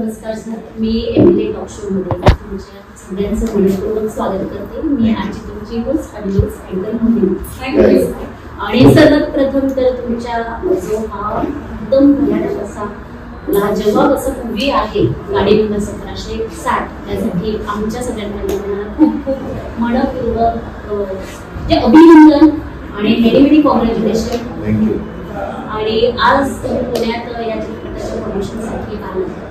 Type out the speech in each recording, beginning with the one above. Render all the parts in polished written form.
नमस्कार सर, मी MLA talk show मध्ये तुमच्या सगळ्यांचं मनपूर्वक स्वागत करते. मी आजची तुमची होस्ट अँकर म्हणून. आणि सर्वात प्रथम तर तुमच्या जो हा एकदम भयानक असा लाजवाब असा मूवी आहे गाडी नंबर 1760, त्यासाठी आमच्या सगळ्यांना खूप खूप मनपूर्वक अभिनंदन आणि मेनी मेनी कॉंग्रॅच्युलेशन. थँक्यू. आणि आज तुम्ही पुण्यात या चित्रपटाच्या प्रमोशनसाठी आलात,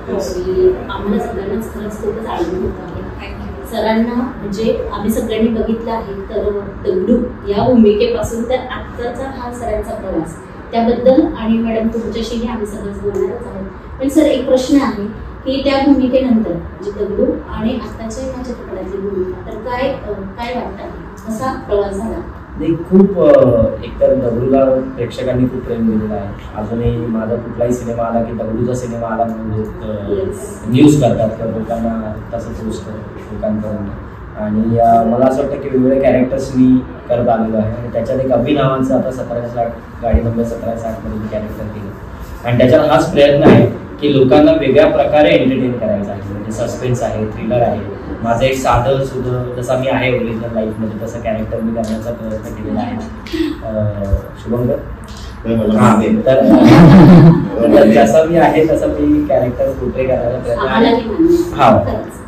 आम्हाला सगळ्यांनाच खरंच खूपच आनंद होत आहे. सरांना म्हणजे आम्ही सगळ्यांनी बघितलं आहे तर दगडू या भूमिकेपासून तर आत्ताचा हा सरांचा प्रवास त्याबद्दल आणि मॅडम तुमच्याशीही आम्ही सगळंच बोलणारच आहोत. पण सर एक प्रश्न आहे की त्या भूमिकेनंतर म्हणजे दगडू आणि आत्ताच्या या चित्रपटातली भूमिका तर काय काय वाटतं, कसा प्रवास झाला? नाही, खूप एकतर दगडूला प्रेक्षकांनी खूप प्रेम दिलेलं आहे. अजूनही माझा कुठलाही सिनेमा आला की दगडूचा सिनेमा आला म्हणून न्यूज करतात तर लोकांना तसं पोचतं लोकांपर्यंत. आणि मला असं वाटतं की वेगवेगळे कॅरेक्टर्स मी करत आलेलो आहे आणि त्याच्यात एक अभि नावांचं आता 1760 गाडी नंबर 1760 मध्ये मी कॅरेक्टर केलं आणि त्याच्यात हाच प्रयत्न आहे की लोकांना वेगळ्या प्रकारे एंटरटेन करायचं आहे. म्हणजे सस्पेन्स आहे, थ्रिलर आहे. माझं एक साधं सुद्धा जसं मी आहे ओरिजिनल लाईफमध्ये तसं कॅरेक्टर मी करण्याचा प्रयत्न केलेला आहे. शुभंकर तर जसं मी आहे तसं मी कॅरेक्टर पोर्ट्रे करायचा प्रयत्न. हा,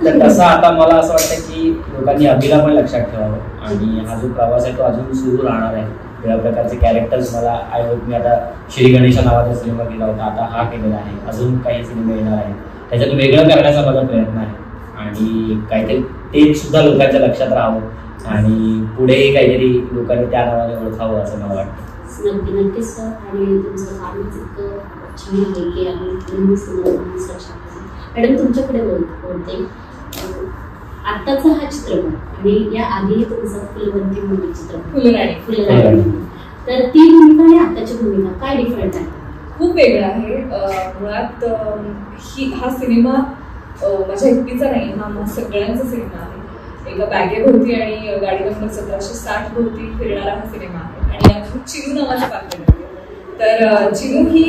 तर तसं आता मला असं वाटतं की लोकांनी अभिला पण लक्षात ठेवावं आणि हा जो प्रवास आहे तो अजून सुरू राहणार आहे. वेगळ्या प्रकारचे कॅरेक्टर्स मला आय होप मी आता श्री गणेशा नावाचा सिनेमा केला होता, आता हा केलेला आहे. अजून काही सिनेमे येणार आहे, त्याच्यात वेगळं करण्याचा माझा प्रयत्न आहे आणि काहीतरी ते सुद्धा लोकांच्या लक्षात राहावं आणि पुढेही काहीतरी लोकांनी त्या नावाने ओळखावं असं मला वाटतं. नक्कीच सर. आणि तुमचं कामच इतकं छान आहे की आम्ही मॅडम तुमच्याकडे बोलते. आत्ताचा हा चित्रपट आणि या आधीही तुमचा फुलवंती मूवी चित्रपट फुलराणी, तर ती भूमिका आणि आत्ताची भूमिका काय डिफरंट आहे? खूप वेगळा आहे. मुळात हा सिनेमा माझ्या एकटीचा नाही, हा आम्हा सगळ्यांचा सिनेमा आहे. एका बॅगेभोवती आणि गाडी नंबर 1760 भोवती फिरणारा हा सिनेमा आहे आणि यात चिनू नावाचं पात्र आहे. तर चिनू ही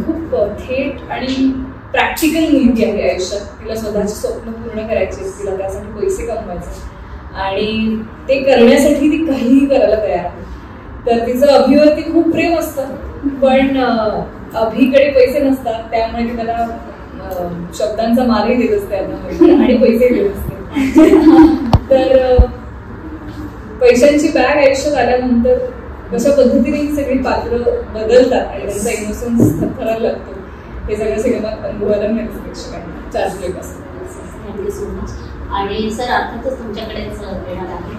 खूप थेट आणि प्रॅक्टिकल मुलगी आहे आयुष्यात. तिला स्वतःची स्वप्न पूर्ण करायची, तिला त्यासाठी पैसे कमवायचे आणि ते करण्यासाठी ती काहीही करायला तयार आहे. तर तिचं अभिवरती खूप प्रेम असतं पण अभिकडे पैसे नसतात, त्यामुळे ती त्याला शब्दांचा मारही देत असते आणि पैसे देत असते. तर पैशांची बॅग आयुष्यात आल्यानंतर कशा पद्धतीने ही सगळी पात्र बदलतात आणि त्यांचा इनोसन्स थरथरायला लागतो हे सगळं सिनेमात अनुभवायला मिळतं प्रेक्षकांना 4 जुलैपासून. Thank you so much. आणि सर अर्थातच तुमच्याकडेच येणार आहे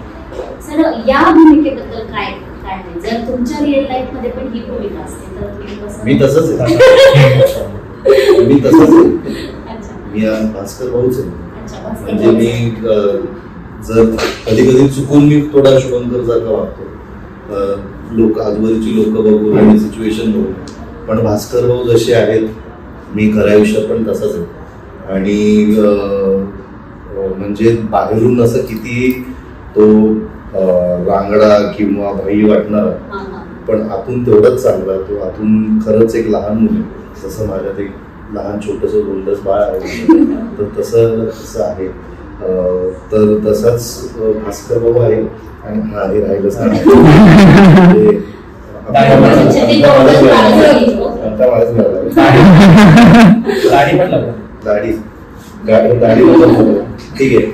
सर, या भूमिकेबद्दल काय काय आहे? जर तुमच्या रिअल लाईफ मध्ये पण ही भूमिका असते तर तुम्ही कसं? मी तसंच आहे. मी भास्कर भाऊच आहे. म्हणजे मी जर कधी कधी चुकून मी थोडा शुभंकर सारखा वागतो लोक आजूबाजूची लोक बघून आणि सिच्युएशन बघून, पण भास्कर भाऊ जसे आहेत मी खऱ्या आयुष्यात पण तसाच आहे. आणि म्हणजे बाहेरून असं किती तो रांगडा किंवा भाई वाटणारा पण आतून तेवढंच चांगला. तो आतून खरंच एक लहान मुलं, जसं माझ्यात एक लहान छोटंसं गोंडस बाळ आहे तर तसं आहे. तर तसाच भास्कर भाऊ आहे आणि हा हे राहिलंच दाढी ठीक आहे.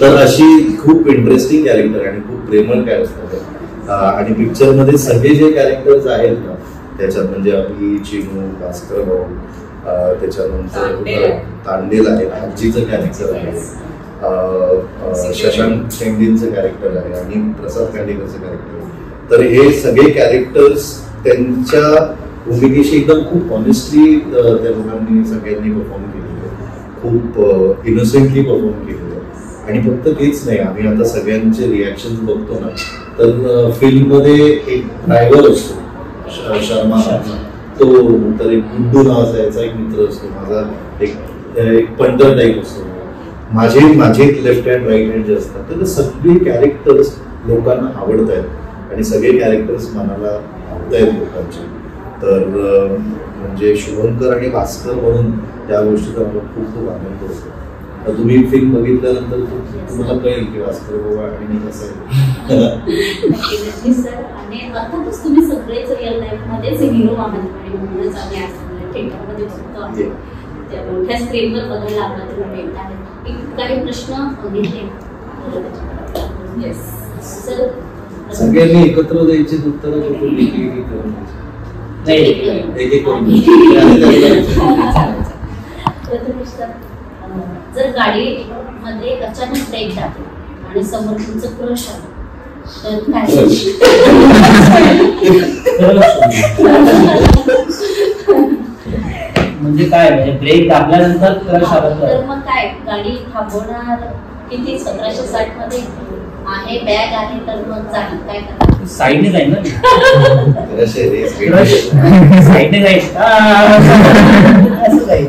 तर अशी खूप इंटरेस्टिंग कॅरेक्टर आणि खूप प्रेमळ कॅरेक्टर आहे. आणि पिक्चर मध्ये सगळे जे कॅरेक्टर्स आहेत ना त्याच्यात म्हणजे अभि, चिनू, भास्कर भाऊ, त्याच्यानंतर तांडेल आहे, आजीचं कॅरेक्टर आहे, शशांक शेंडेंचं कॅरेक्टर आहे आणि प्रसाद खांडेकरचं कॅरेक्टर आहे. तर हे सगळे कॅरेक्टर्स त्यांच्या भूमिकेशी एकदम खूप ऑनेस्टली त्या लोकांनी सगळ्यांनी परफॉर्म केलेलं आहे, खूप इनोसेंटली परफॉर्म केलेलं आहे. आणि फक्त तेच नाही, आम्ही आता सगळ्यांचे रिॲक्शन बघतो ना तर फिल्ममध्ये एक ड्रायव्हर असतो शर्मा, तो तर एक गुड्डू नावाचा याचा एक मित्र असतो, माझा एक पंटर टाईप असतो, माझे लेफ्ट हँड राईट हँड जे असतात. तर सगळे कॅरेक्टर्स लोकांना आवडत आहेत आणि सगळे कॅरेक्टर्स मनाला आवडत आहेत लोकांचे. तर म्हणजे शुभंकर आणि भास्कर म्हणून या गोष्टीचा मला खूप खूप आनंद होतो. तुम्ही फिल्म बघितल्यानंतर तुम्हाला कळेल की भास्कर बाबा आणि मी कसं आहे. सर आणि अर्थातच तुम्ही सगळेच रिअल लाईफ मध्येच हिरो आम्हाला म्हणूनच आम्ही आज थिएटरमध्ये बघतो. त्या मोठ्या स्क्रीनवर बघायला आम्हाला मिळत आहे. काही प्रश्न घेतले सर सगळ्यांनी एकत्र द्यायची उत्तर जर गाडी मध्ये अचानक ब्रेक टाकला आणि समोर तुमचं क्रश आलं तर काय? म्हणजे काय म्हणजे ब्रेक दाबल्यानंतर क्रश आला तर मग काय गाडी थांबवणार किती? 1760 मध्ये आहे, बॅग आहे, तर मग जाईल काय करणार? साईडने जाईल ना साईडने जाईल असं जाईल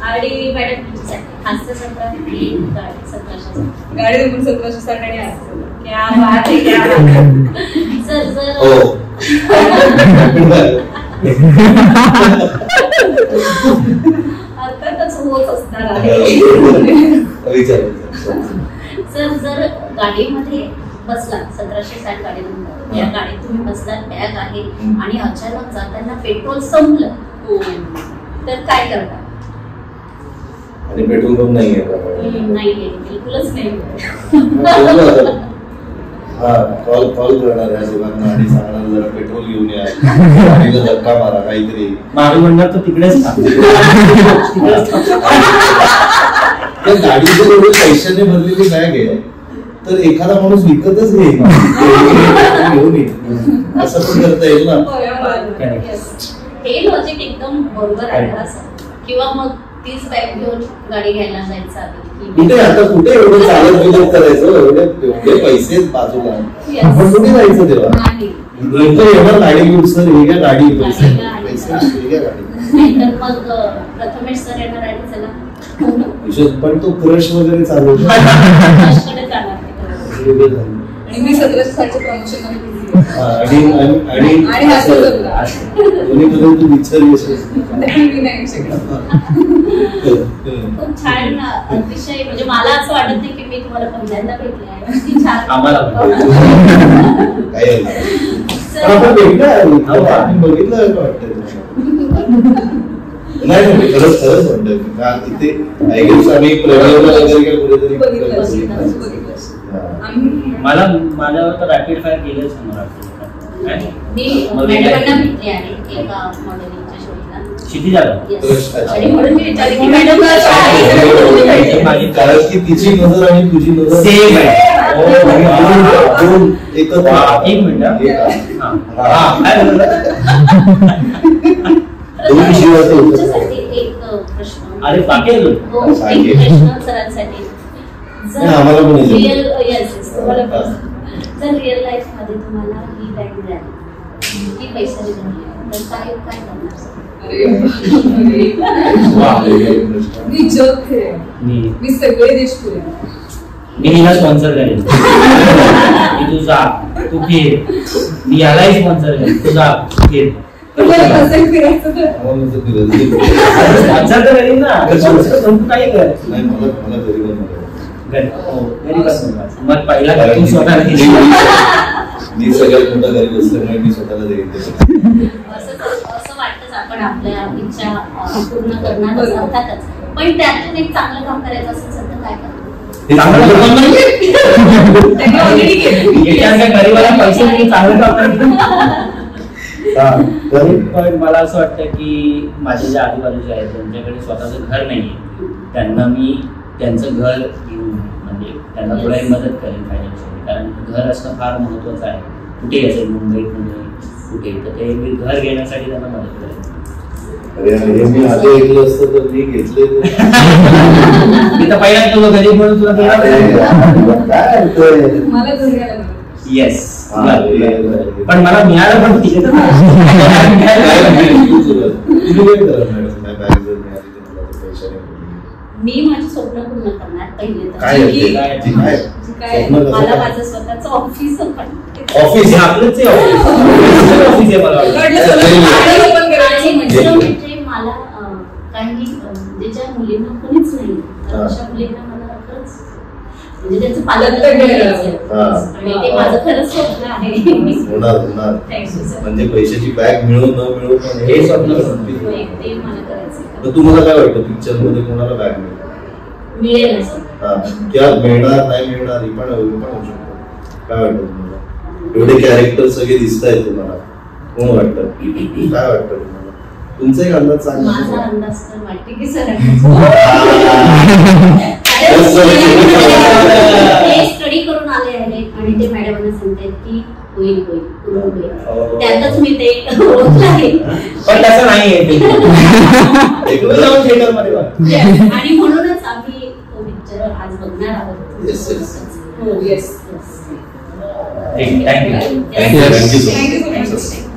आणि मॅडम तुमच्यासाठी हास्य सत्र गाडी 1760 गाडी नंबर 1760 आणि हास्य. क्या बात आहे, क्या बात आहे. सर जर अर्थातच होत असणार आहे. सर जर गाडीमध्ये बसला 1760 गाडी नंबर, या गाडीत तुम्ही बसलात, बॅग आहे आणि अचानक जाताना पेट्रोल संपलं तर काय करता? आणि पेट्रोल पंप नाहीये नाहीये, बिलकुलच नाही. हा कॉल करणार या दोघांना आणि सांगणार जरा पेट्रोल घेऊन या, गाडीला धक्का मारा, काहीतरी मारू म्हणणार तर तिकडेच गाडी जर एवढे पैशाने भरलेली बॅग आहे तर एखादा माणूस विकतच घेईल घेऊन येईल, असं पण करता येईल ना. हे लॉजिक एकदम बरोबर आहे असं. किंवा मग तीच बॅग घेऊन गाडी घ्यायला जायचं आधी. कुठे आता कुठे एवढं चालत विचार करायचं, एवढे पैसे बाजूला आपण कुठे जायचं तेव्हा एवढं गाडी घेऊन सर हे घ्या गाडी पैसे घ्या गाडी. तर मग प्रथमेश सर येणार आणि चला पण तो क्रश वगैरे चालू आणि मी 1760 प्रमोशन आणि तू विचारलीस खूप छान. अतिशय म्हणजे मला असं वाटत नाही की मी तुम्हाला पहिल्यांदा भेटले आहे. किती छान आम्हाला बघितलं नाही खरंच वाटतं का तिथे आम्ही मला माझ्यावर तर रॅपिड फायर केलंच मी मॅडमांना भेटले आहे एका मॉडेलिंगच्या शोला. किती झालं आणि म्हणून मी विचारले की मॅडम कारण की तिची नजर आणि तुझी नजर सेम आहे. एक मिनिट एक प्रश्न. अरे बाकी एक प्रश्न सरांसाठी. जर रिअल लाईफ मध्ये तुम्हाला ही बॅग मिळाली, ही पैशाने मिळाली, तर काय काय करणार? मी जग फिरेन, मी सगळे देश फिरेन. मी हिला स्पॉन्सर करेन. तू जा, तू फिर. मी यालाही स्पॉन्सर करेन, तू जा फिर. फिरायचं स्पॉन्सर तर करीन ना, तू काही कर. मग पहिला तू स्वतःला मी सगळ्यात मोठा गरीब असल्यामुळे मी स्वतःला देईन. असं वाटतंच आपण आपल्या इच्छा पूर्ण करणार अर्थातच, पण त्यातून एक चांगलं काम करायचं असेल तर काय करतो? गरीबाला पैसे देऊन चांगलं काम पण मला असं वाटतं की माझे जे आजूबाजूचे आहेत त्यांच्याकडे स्वतःचं घर नाहीये, त्यांना मी त्यांचं घर घेऊन म्हणजे त्यांना थोडी मदत करेन फायनान्शियली. कारण घर असणं फार महत्वाचं आहे. कुठे असेल मुंबईत कुठे, तर ते मी घर घेण्यासाठी त्यांना मदत करेन. मी आधी ऐकलं असतं तर मी घेतलं. मी तर पहिला तुला गरीब म्हणून तुला येस, पण मला मिळालं पण मी माझी स्वप्न पूर्ण करणार. पहिले तर मला माझं स्वतःचं ऑफिस पण ऑफिस आपलंच ऑफिस आहे मला आणि म्हणजे मला काही ज्याच्या मुलींना कोणीच नाही तर अशा मुलींना मला खरंच म्हणजे त्यांचं पालन आणि ते माझं खरंच स्वप्न आहे. होणार म्हणजे पैशाची बॅग मिळो न मिळो पण हे स्वप्न ते मला करायचं. तुम्हाला काय वाटतं पिक्चर मध्ये कोणाला बॅग मिळेल क्या मिळणार नाही मिळणार ही पण होऊ शकतो. काय वाटतं तुम्हाला एवढे कॅरेक्टर सगळे दिसत आहेत तुम्हाला कोण वाटतं काय वाटतं तुम्हाला तुमचा एक अंदाज सांगा. माझा अंदाज तर वाटते की सर स्टडी करून आले आहेत आणि ते मॅडमांना सांगतायत की होईल होईल पूर्ण होईल त्यातच मी ते आहे पण तसं नाहीये आणि म्हणूनच आम्ही तो पिक्चर आज बघणार आहोत. Yes thank you thank you so much.